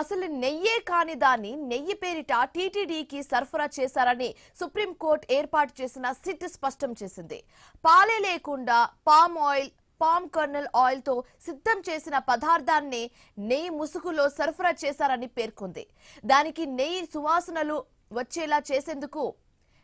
అసలు నెయ్యే కాని దాన్ని నెయ్యి పేరిట టీటీడీకి సరఫరా చేశారని సుప్రీంకోర్టు ఏర్పాటు చేసిన సిట్ స్పష్టం చేసింది. పాలే లేకుండా palm oil, palm colonel oil తో సిద్ధం చేసిన పదార్థాన్ని నెయ్యి ముసుగులో సరఫరా చేశారని పేర్కొంది. దానికి నెయ్యి సువాసనలు వచ్చేలా చేసేందుకు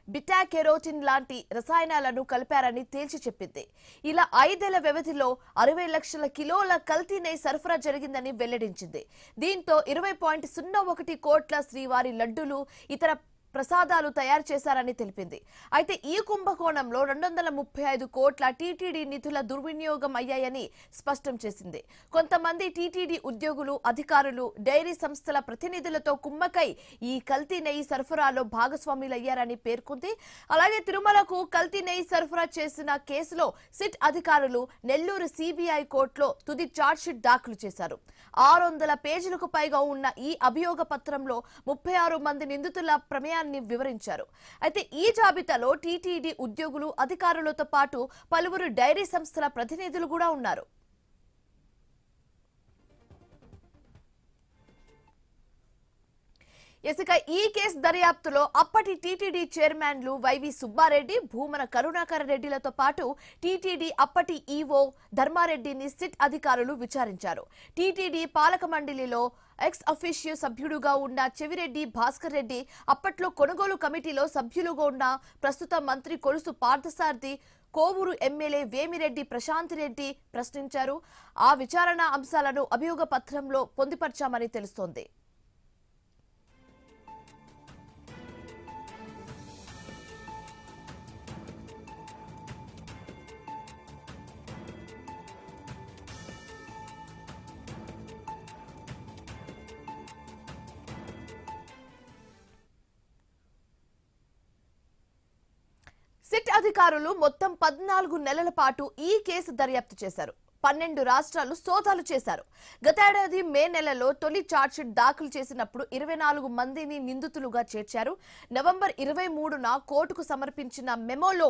బిటా కెరోటిన్ లాంటి రసాయనాలను కలిపారని తేల్చి చెప్పింది. ఇలా 5 ఏళ్ల వ్యవధిలో 60 లక్షల కిలోల కల్తీ నెయ్యి సరఫరా జరిగిందని వెల్లడించింది. దీంతో 20.01 కోట్ల శ్రీవారి లడ్డూలు, ఇతర ప్రసాదాలు తయారు చేశారని తెలిపింది. అయితే ఈ కుంభకోణంలో 235 కోట్ల టీటీడీ నిధుల దుర్వినియోగం అయ్యాయని స్పష్టం చేసింది. కొంతమంది టీటీడీ ఉద్యోగులు, అధికారులు, డైరీ సంస్థల ప్రతినిధులతో కుమ్మకై ఈ కల్తీ నెయ్యి సరఫరాలో భాగస్వాములయ్యారని పేర్కొంది. అలాగే తిరుమలకు కల్తీ నెయ్యి సరఫరా చేసిన కేసులో సిట్ అధికారులు నెల్లూరు సిబిఐ కోర్టులో తుది ఛార్జ్షీట్ దాఖలు చేశారు. 600 పేజీలకు పైగా ఉన్న ఈ అభియోగ పత్రంలో 36 మంది నిందితుల ప్రమేయాన్ని వివరించారు. అయితే ఈ జాబితాలో టీటీడీ ఉద్యోగులు, అధికారులతో పాటు పలువురు డైరీ సంస్థల ప్రతినిధులు కూడా ఉన్నారు. ఇక ఈ కేసు దర్యాప్తులో అప్పటి టీటీడీ చైర్మన్లు వైవి సుబ్బారెడ్డి, భూమన కరుణాకర్ రెడ్డిలతో పాటు టీటీడీ అప్పటి ఈవో ధర్మారెడ్డిని సిట్ అధికారులు విచారించారు. టీటీడీ పాలక మండలిలో ఎక్స్ అఫీషియో సభ్యుడుగా ఉన్న చెవిరెడ్డి భాస్కర్ రెడ్డి, అప్పట్లో కొనుగోలు కమిటీలో సభ్యులుగా ఉన్న ప్రస్తుత మంత్రి కొలుసు పార్థసారథి, కోవూరు ఎమ్మెల్యే వేమిరెడ్డి ప్రశాంత్ రెడ్డి ప్రశ్నించారు. ఆ విచారణ అంశాలను అభియోగ పత్రంలో పొందుపర్చామని తెలుస్తోంది. సిట్ అధికారులు మొత్తం 14 నెలల పాటు ఈ కేసు దర్యాప్తు చేశారు. 12 రాష్ట్రాలు సోదాలు చేశారు. గతేడాది మే నెలలో తొలి ఛార్జ్షీట్ దాఖలు చేసినప్పుడు 24 మందిని నిందితులుగా చేర్చారు. నవంబర్ 23న కోర్టుకు సమర్పించిన మెమోలో